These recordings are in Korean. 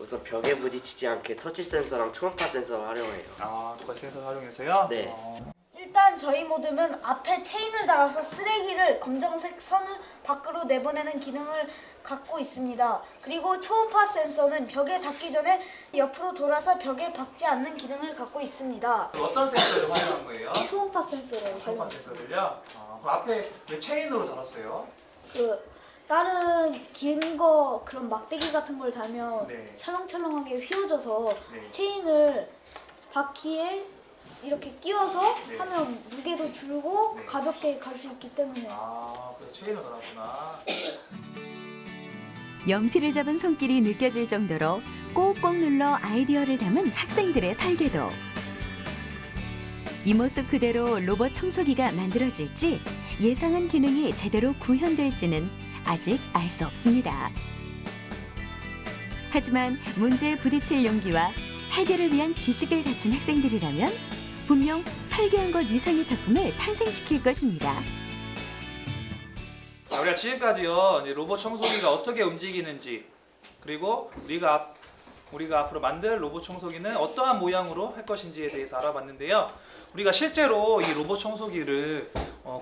우선 벽에 부딪히지 않게 터치 센서랑 초음파 센서를 활용해요. 아, 두 가지 센서를 활용해서요? 네. 일단 저희 모듈은 앞에 체인을 달아서 쓰레기를 검정색 선을 밖으로 내보내는 기능을 갖고 있습니다. 그리고 초음파 센서는 벽에 닿기 전에 옆으로 돌아서 벽에 박지 않는 기능을 갖고 있습니다. 어떤 센서를 활용한 거예요? 초음파 센서를 초음파 활용해서 센서를요? 그 앞에 왜 체인으로 달았어요? 다른 긴 거 그런 막대기 같은 걸 달면 네. 철렁철렁하게 휘어져서 네. 체인을 바퀴에 이렇게 끼워서 네. 하면 무게도 줄고 네. 가볍게 갈 수 있기 때문에 아, 그래 체인으로 달았구나. 연필을 잡은 손길이 느껴질 정도로 꼭꼭 눌러 아이디어를 담은 학생들의 설계도. 이 모습 그대로 로봇 청소기가 만들어질지 예상한 기능이 제대로 구현될지는 아직 알 수 없습니다. 하지만 문제에 부딪힐 용기와 해결을 위한 지식을 갖춘 학생들이라면 분명 설계한 것 이상의 작품을 탄생시킬 것입니다. 자, 우리가 지금까지요 이제 로봇 청소기가 어떻게 움직이는지 그리고 우리가 앞으로 만들 로봇 청소기는 어떠한 모양으로 할 것인지에 대해서 알아봤는데요. 우리가 실제로 이 로봇 청소기를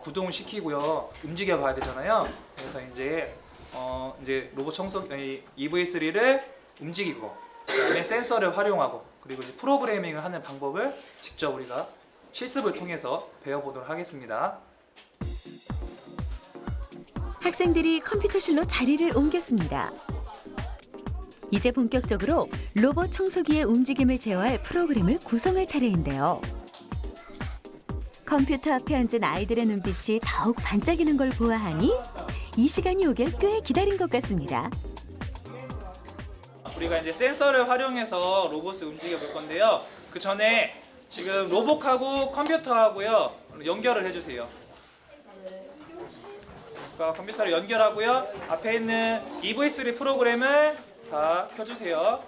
구동을 시키고요 움직여 봐야 되잖아요. 그래서 이제 로봇 청소기 EV3를 움직이고 그다음에 센서를 활용하고 그리고 이제 프로그래밍을 하는 방법을 직접 우리가 실습을 통해서 배워보도록 하겠습니다. 학생들이 컴퓨터실로 자리를 옮겼습니다. 이제 본격적으로 로봇 청소기의 움직임을 제어할 프로그램을 구성할 차례인데요. 컴퓨터 앞에 앉은 아이들의 눈빛이 더욱 반짝이는 걸 보아하니 이 시간이 오길 꽤 기다린 것 같습니다. 우리가 이제 센서를 활용해서 로봇을 움직여 볼 건데요. 그 전에 지금 로봇하고 컴퓨터하고요 연결을 해주세요. 그러니까 컴퓨터를 연결하고요 앞에 있는 EV3 프로그램을 다 켜주세요.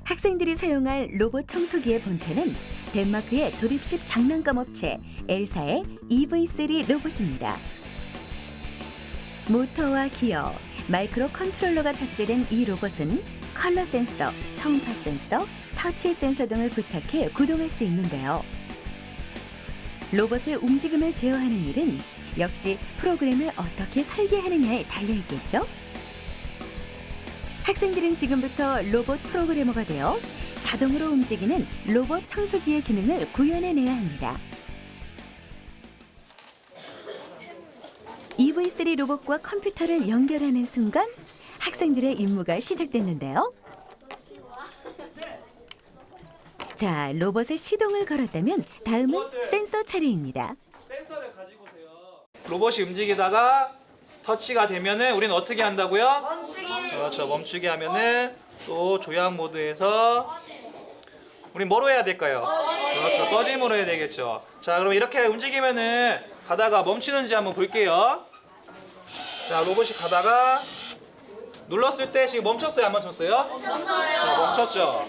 학생들이 사용할 로봇 청소기의 본체는 덴마크의 조립식 장난감 업체 엘사의 EV3 로봇입니다. 모터와 기어, 마이크로 컨트롤러가 탑재된 이 로봇은 컬러 센서, 초음파 센서, 터치 센서 등을 부착해 구동할 수 있는데요. 로봇의 움직임을 제어하는 일은 역시 프로그램을 어떻게 설계하느냐에 달려있겠죠? 학생들은 지금부터 로봇 프로그래머가 되어 자동으로 움직이는 로봇 청소기의 기능을 구현해내야 합니다. EV3 로봇과 컴퓨터를 연결하는 순간 학생들의 임무가 시작됐는데요. 자, 로봇에 시동을 걸었다면 다음은 센서 차례입니다. 센서를 가지고 오세요. 로봇이 움직이다가 터치가 되면은 우리는 어떻게 한다고요? 멈추기. 그렇죠. 멈추게 하면은 또 조향 모드에서 우리 뭐로 해야 될까요? 그렇죠. 꺼짐으로 해야 되겠죠. 자, 그럼 이렇게 움직이면은 가다가 멈추는지 한번 볼게요. 자, 로봇이 가다가 눌렀을 때 지금 멈췄어요? 안 멈췄어요? 멈췄죠.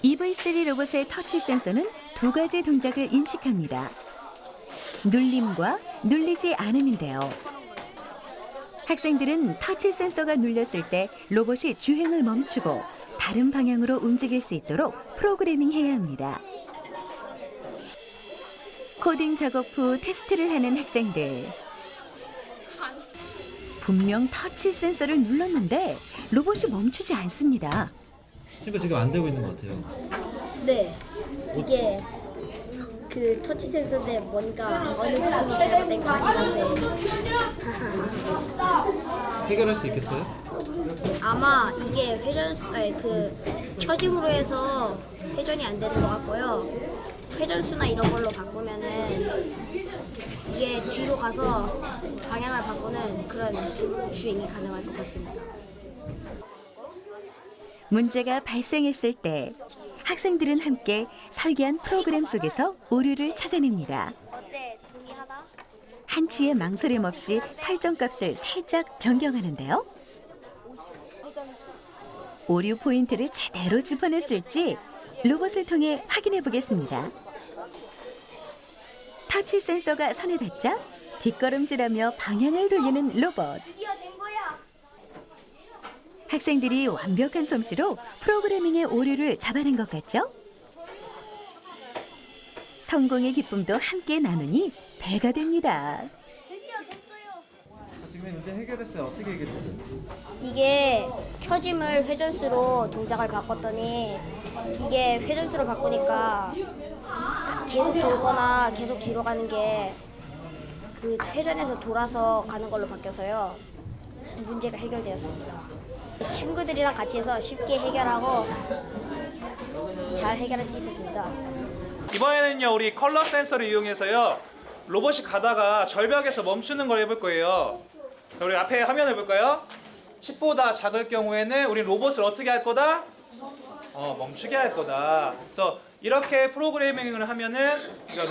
EV3 로봇의 터치 센서는 두 가지 동작을 인식합니다. 눌림과 눌리지 않음인데요. 학생들은 터치 센서가 눌렸을 때 로봇이 주행을 멈추고 다른 방향으로 움직일 수 있도록 프로그래밍해야 합니다. 코딩 작업 후 테스트를 하는 학생들. 분명 터치 센서를 눌렀는데 로봇이 멈추지 않습니다. 친구 지금 안 되고 있는 것 같아요. 네, 이게 그 터치 센서인데 뭔가 어느 부분이 잘못된 것 같긴 한데 해결할 수 있겠어요? 아마 이게 켜짐으로 해서 회전이 안 되는 것 같고요. 회전수나 이런 걸로 바꾸면은 이게 뒤로 가서 방향을 바꾸는 그런 주행이 가능할 것 같습니다. 문제가 발생했을 때 학생들은 함께 설계한 프로그램 속에서 오류를 찾아냅니다. 어때? 동의하다? 한치의 망설임 없이 설정값을 살짝 변경하는데요. 오류 포인트를 제대로 짚어냈을지 로봇을 통해 확인해 보겠습니다. 터치 센서가 손에 닿자 뒷걸음질하며 방향을 돌리는 로봇. 드디어 된 거야. 학생들이 완벽한 솜씨로 프로그래밍의 오류를 잡아낸 것 같죠? 성공의 기쁨도 함께 나누니 배가 됩니다. 지금 문제 해결했어요. 어떻게 해결했어요? 이게 켜짐을 회전수로 동작을 바꿨더니 이게 회전수로 바꾸니까 계속 돌거나 계속 뒤로 가는 게 그 회전에서 돌아서 가는 걸로 바뀌어서요. 문제가 해결되었습니다. 친구들이랑 같이 해서 쉽게 해결하고 잘 해결할 수 있었습니다. 이번에는요 우리 컬러 센서를 이용해서요 로봇이 가다가 절벽에서 멈추는 걸 해볼 거예요. 자, 우리 앞에 화면을 볼까요? 10보다 작을 경우에는 우리 로봇을 어떻게 할 거다? 멈추게 할 거다. 그래서 이렇게 프로그래밍을 하면은 우리가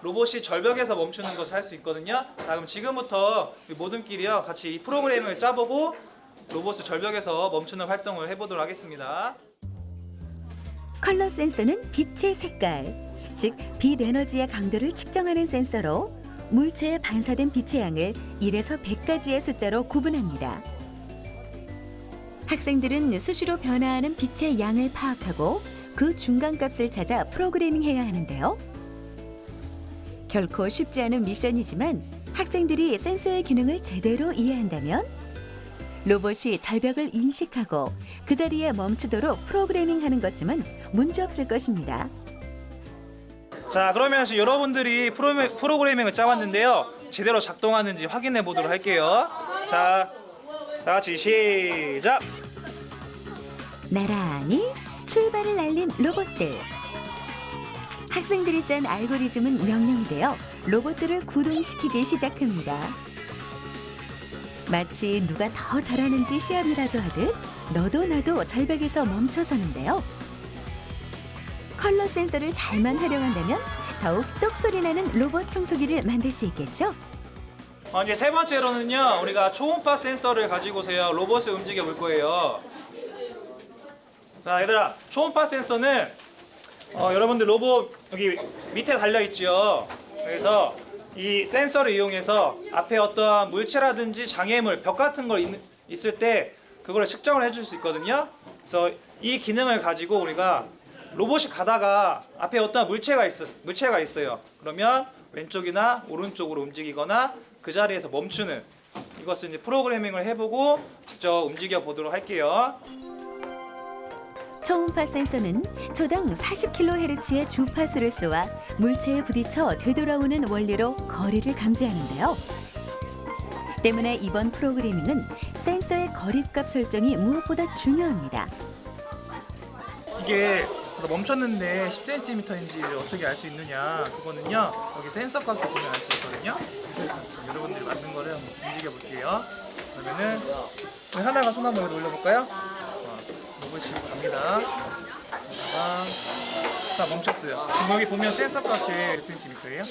로봇이 절벽에서 멈추는 것을 할 수 있거든요. 자, 그럼 지금부터 우리 모든끼리요 같이 이 프로그래밍을 짜보고 로봇을 절벽에서 멈추는 활동을 해보도록 하겠습니다. 컬러 센서는 빛의 색깔, 즉 빛 에너지의 강도를 측정하는 센서로 물체에 반사된 빛의 양을 1에서 100까지의 숫자로 구분합니다. 학생들은 수시로 변화하는 빛의 양을 파악하고 그 중간값을 찾아 프로그래밍해야 하는데요. 결코 쉽지 않은 미션이지만 학생들이 센서의 기능을 제대로 이해한다면 로봇이 절벽을 인식하고 그 자리에 멈추도록 프로그래밍하는 것쯤은 문제없을 것입니다. 자, 그러면 지금 여러분들이 프로그래밍을 짜왔는데요. 제대로 작동하는지 확인해 보도록 할게요. 자, 다 같이 시작! 나란히 출발을 알린 로봇들. 학생들이 짠 알고리즘은 명령되어 로봇들을 구동시키기 시작합니다. 마치 누가 더 잘하는지 시합이라도 하듯 너도 나도 절벽에서 멈춰서는데요. 컬러 센서를 잘만 활용한다면 더욱 똑소리 나는 로봇 청소기를 만들 수 있겠죠? 이제 세 번째로는요, 우리가 초음파 센서를 가지고서요 로봇을 움직여 볼 거예요. 자, 얘들아, 초음파 센서는 여러분들 로봇 여기 밑에 달려 있죠. 그래서 이 센서를 이용해서 앞에 어떠한 물체라든지 장애물, 벽 같은 거 있을 때 그걸 측정을 해줄 수 있거든요. 그래서 이 기능을 가지고 우리가 로봇이 가다가 앞에 어떠한 물체가 있어요. 그러면 왼쪽이나 오른쪽으로 움직이거나 그 자리에서 멈추는, 이것을 이제 프로그래밍을 해보고 직접 움직여 보도록 할게요. 초음파 센서는 초당 40kHz의 주파수를 쏘아 물체에 부딪혀 되돌아오는 원리로 거리를 감지하는데요. 때문에 이번 프로그래밍은 센서의 거리값 설정이 무엇보다 중요합니다. 이게 멈췄는데 10cm인지 어떻게 알 수 있느냐, 그거는요 여기 센서 값을 보면 알 수 있거든요. 여러분들이 만든 거를 한번 움직여 볼게요. 그러면은 하나가 손 한번 올려볼까요? 로봇이 갑니다. 자, 멈췄어요. 지금 여기 보면 센서 값이 몇 cm예요?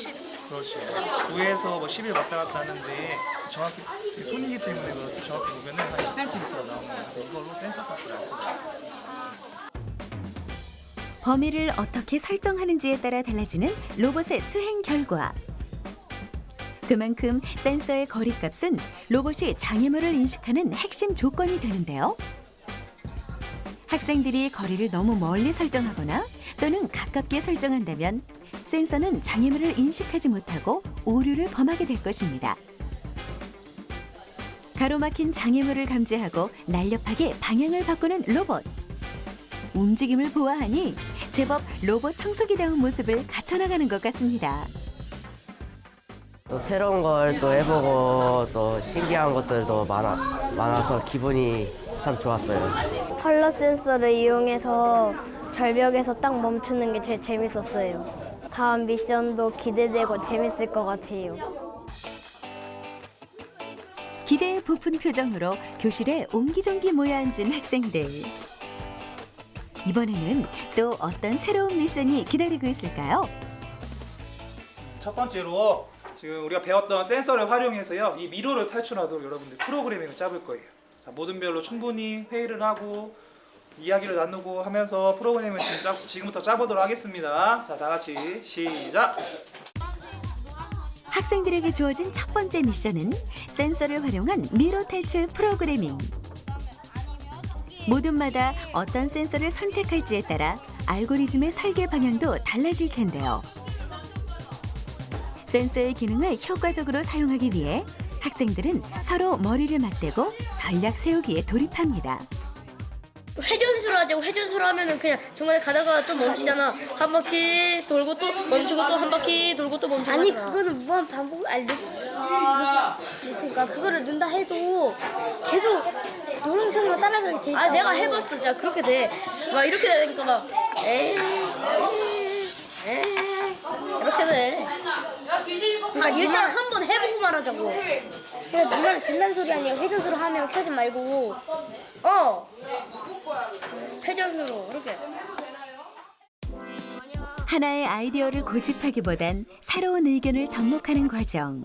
그렇죠. 9에서 10을 왔다 갔다 하는데 정확히 손이기 때문에 그렇지, 정확히 보면은 한 10cm가 나오는 거예요. 그래서 이걸로 센서 값을 알 수가 있어요. 범위를 어떻게 설정하는지에 따라 달라지는 로봇의 수행 결과. 그만큼 센서의 거리값은 로봇이 장애물을 인식하는 핵심 조건이 되는데요. 학생들이 거리를 너무 멀리 설정하거나 또는 가깝게 설정한다면 센서는 장애물을 인식하지 못하고 오류를 범하게 될 것입니다. 가로막힌 장애물을 감지하고 날렵하게 방향을 바꾸는 로봇. 움직임을 보아하니 제법 로봇 청소기다운 모습을 갖춰나가는 것 같습니다. 또 새로운 걸 또 해보고 또 신기한 것들도 많아서 기분이 참 좋았어요. 컬러 센서를 이용해서 절벽에서 딱 멈추는 게 제일 재밌었어요. 다음 미션도 기대되고 재밌을 것 같아요. 기대에 부푼 표정으로 교실에 옹기종기 모여 앉은 학생들. 이번에는 또 어떤 새로운 미션이 기다리고 있을까요? 첫 번째로 지금 우리가 배웠던 센서를 활용해서요 이 미로를 탈출하도록 여러분들 프로그래밍을 짜볼 거예요. 자, 모든별로 충분히 회의를 하고 이야기를 나누고 하면서 프로그램을 지금부터 짜보도록 하겠습니다. 자, 다 같이 시작! 학생들에게 주어진 첫 번째 미션은 센서를 활용한 미로 탈출 프로그래밍. 모둠마다 어떤 센서를 선택할지에 따라 알고리즘의 설계 방향도 달라질 텐데요. 센서의 기능을 효과적으로 사용하기 위해 학생들은 서로 머리를 맞대고 전략 세우기에 돌입합니다. 회전수를 하자고. 회전수를 하면은 그냥 중간에 가다가 좀 멈추잖아. 한 바퀴 돌고 또 멈추고 또 한 바퀴 돌고 또 멈추고. 아니 하잖아. 그거는 무한 반복 그러니까 그거를 넣는다 해도 계속 노란색만 따라가게 돼 있어. 아 내가 해봤어. 진짜 그렇게 돼. 막 이렇게 되니까 막 에이 이렇게 돼. 그러니까 일단 한번 해보고 말하자고. 그냥 네 말은 된다는 소리 아니야. 회전수로 하면 켜지 말고. 회전수로 이렇게. 하나의 아이디어를 고집하기보단 새로운 의견을 접목하는 과정.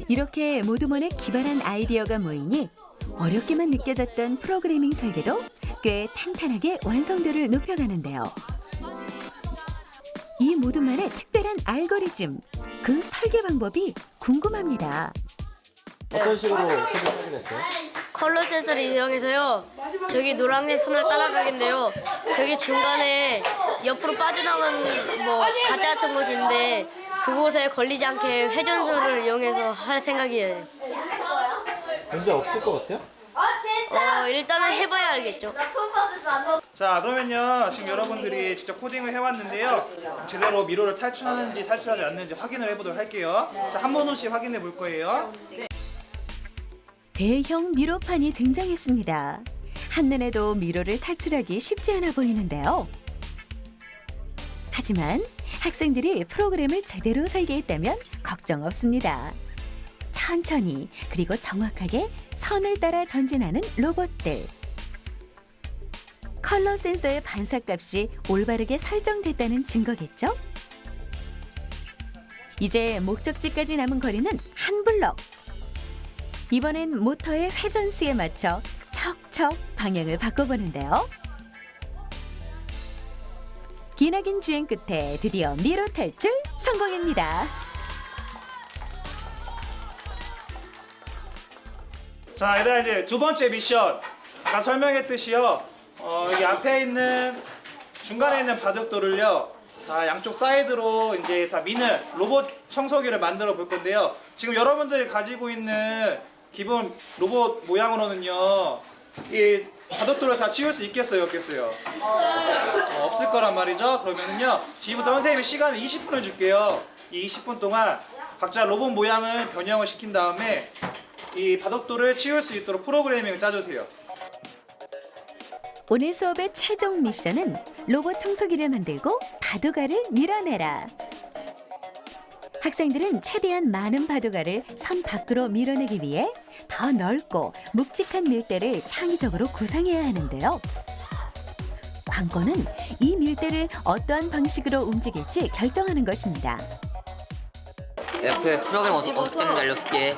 이렇게 모두먼에 기발한 아이디어가 모이니 어렵게만 느껴졌던 프로그래밍 설계도 꽤 탄탄하게 완성도를 높여가는데요. 이 모두만의 특별한 알고리즘, 그 설계 방법이 궁금합니다. 어떤 식으로 코딩하게 됐어요? 컬러 센서를 이용해서요. 저기 노란색 선을 따라가겠는데요. 저기 중간에 옆으로 빠져나간 뭐 가짜 같은 곳이 있는데 그곳에 걸리지 않게 회전수를 이용해서 할 생각이에요. 문제 없을 것 같아요? 일단은 해봐야 알겠죠. 자, 그러면요. 지금 여러분들이 직접 코딩을 해왔는데요. 제대로 미로를 탈출하는지 탈출하지 않는지 확인을 해보도록 할게요. 자, 한 번씩 확인해 볼 거예요. 대형 미로판이 등장했습니다. 한눈에도 미로를 탈출하기 쉽지 않아 보이는데요. 하지만 학생들이 프로그램을 제대로 설계했다면 걱정 없습니다. 천천히 그리고 정확하게 선을 따라 전진하는 로봇들. 컬러 센서의 반사값이 올바르게 설정됐다는 증거겠죠? 이제 목적지까지 남은 거리는 한 블럭. 이번엔 모터의 회전수에 맞춰 척척 방향을 바꿔보는데요. 기나긴 주행 끝에 드디어 미로 탈출 성공입니다. 자, 얘들아 이제 두 번째 미션. 아까 설명했듯이요. 여기 앞에 있는 중간에 있는 바둑돌을요. 자, 양쪽 사이드로 이제 다 미는 로봇 청소기를 만들어 볼 건데요. 지금 여러분들이 가지고 있는 기본 로봇 모양으로는요. 이 바둑돌을 다 치울 수 있겠어요, 없겠어요? 없을 거란 말이죠. 그러면은요. 지금부터 선생님이 시간을 20분을 줄게요. 이 20분 동안 각자 로봇 모양을 변형을 시킨 다음에 이 바둑돌을 치울 수 있도록 프로그래밍을 짜주세요. 오늘 수업의 최종 미션은 로봇 청소기를 만들고 바둑알을 밀어내라. 학생들은 최대한 많은 바둑알을 선 밖으로 밀어내기 위해 더 넓고 묵직한 밀대를 창의적으로 구상해야 하는데요. 관건은 이 밀대를 어떠한 방식으로 움직일지 결정하는 것입니다. 옆에 프로그램 어떻게 하는지 알려줄게.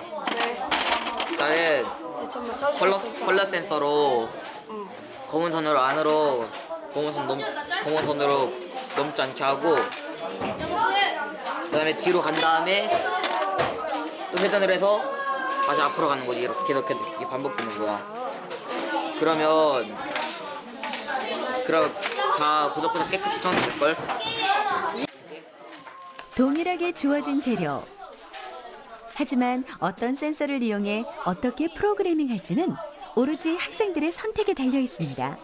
일단은 컬러 센서로 검은 선으로 안으로 검은 선으로 넘지 않게 하고, 그다음에 뒤로 간 다음에 또 회전을 해서 다시 앞으로 가는 거지. 이렇게 계속 이렇게 반복되는 거야. 그러면 다 구석구석 깨끗이 청소될 걸. 동일하게 주어진 재료. 하지만 어떤 센서를 이용해 어떻게 프로그래밍할지는 오로지 학생들의 선택에 달려 있습니다.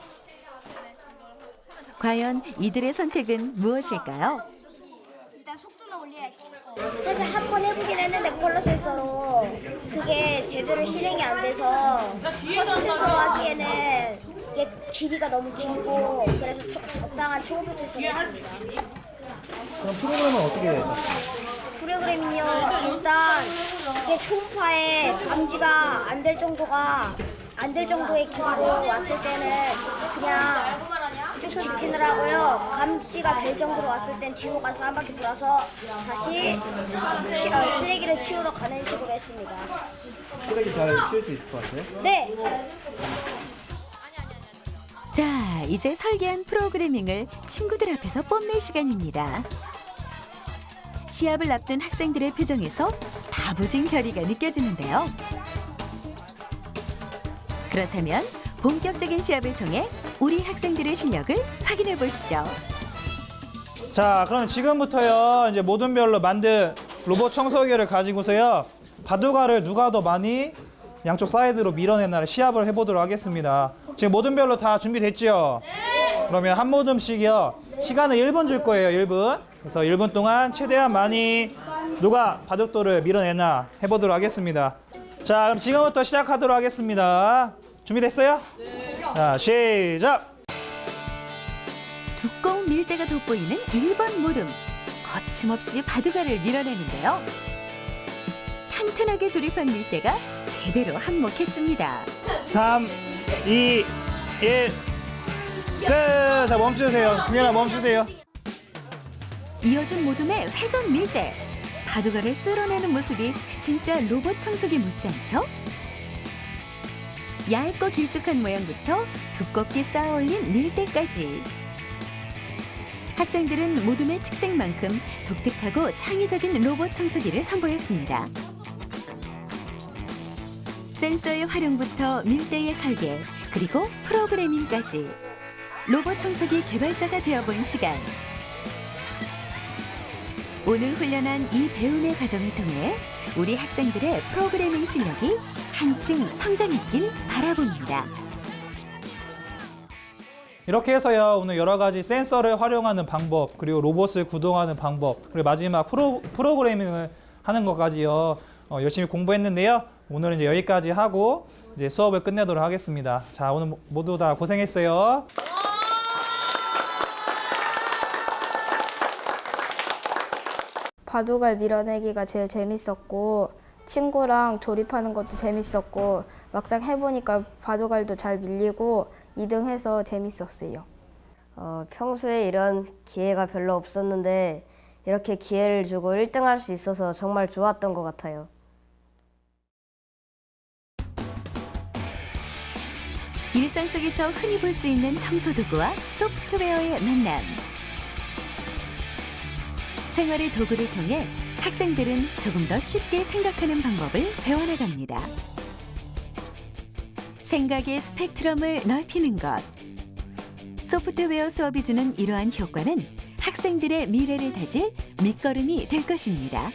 과연 이들의 선택은 무엇일까요? 일단 속도는 올려야지. 사실 한 번 해보긴 했는데 컬러 센서로 그게 제대로 실행이 안 돼서 컬러 센서로 하기에는 이게 길이가 너무 길고 그래서 적당한 초음파 센서를 했습니다. 그럼 프로그램은 어떻게 해요? 프로그램이요. 일단 이게 초음파에 감지가 안 될 정도의 길이로 왔을 때는 그냥 쭉 직진을 하고요. 감지가 될 정도로 왔을 땐 뒤로 가서 한 바퀴 돌아서 다시 쓰레기를 치우러 가는 식으로 했습니다. 쓰레기 잘 치울 수 있을 것 같아요? 네. 자, 이제 설계한 프로그래밍을 친구들 앞에서 뽐낼 시간입니다. 시합을 앞둔 학생들의 표정에서 다부진 결의가 느껴지는데요. 그렇다면 본격적인 시합을 통해 우리 학생들의 실력을 확인해 보시죠. 자, 그럼 지금부터요 이제 모둠별로 만든 로봇 청소기를 가지고서요 바둑알을 누가 더 많이 양쪽 사이드로 밀어내나 시합을 해보도록 하겠습니다. 지금 모둠별로 다 준비됐죠? 네. 그러면 한 모둠씩이요 시간은 1분 줄 거예요. 1분. 그래서 1분 동안 최대한 많이 누가 바둑돌을 밀어내나 해보도록 하겠습니다. 자, 그럼 지금부터 시작하도록 하겠습니다. 준비됐어요? 네. 자, 시작! 두꺼운 밀대가 돋보이는 1번 모둠. 거침없이 바둑알을 밀어내는데요. 튼튼하게 조립한 밀대가 제대로 한몫했습니다. 3, 2, 1, 끝! 자, 멈추세요. 그냥 멈추세요. 이어진 모둠의 회전 밀대. 바둑알을 쓸어내는 모습이 진짜 로봇 청소기 묻지 않죠? 얇고 길쭉한 모양부터 두껍게 쌓아 올린 밀대까지. 학생들은 모둠의 특색만큼 독특하고 창의적인 로봇 청소기를 선보였습니다. 센서의 활용부터 밀대의 설계, 그리고 프로그래밍까지 로봇 청소기 개발자가 되어본 시간. 오늘 훈련한 이 배움의 과정을 통해 우리 학생들의 프로그래밍 실력이 한층 성장했길 바라봅니다. 이렇게 해서요 오늘 여러 가지 센서를 활용하는 방법, 그리고 로봇을 구동하는 방법, 그리고 마지막 프로그래밍을 하는 것까지요 열심히 공부했는데요. 오늘은 이제 여기까지 하고 이제 수업을 끝내도록 하겠습니다. 자, 오늘 모두 다 고생했어요. 바둑알 밀어내기가 제일 재밌었고 친구랑 조립하는 것도 재밌었고 막상 해보니까 바둑알도 잘 밀리고 2등해서 재밌었어요. 평소에 이런 기회가 별로 없었는데 이렇게 기회를 주고 1등할 수 있어서 정말 좋았던 것 같아요. 일상 속에서 흔히 볼 수 있는 청소도구와 소프트웨어의 만남. 생활의 도구를 통해 학생들은 조금 더 쉽게 생각하는 방법을 배워나갑니다. 생각의 스펙트럼을 넓히는 것. 소프트웨어 수업이 주는 이러한 효과는 학생들의 미래를 다질 밑거름이 될 것입니다.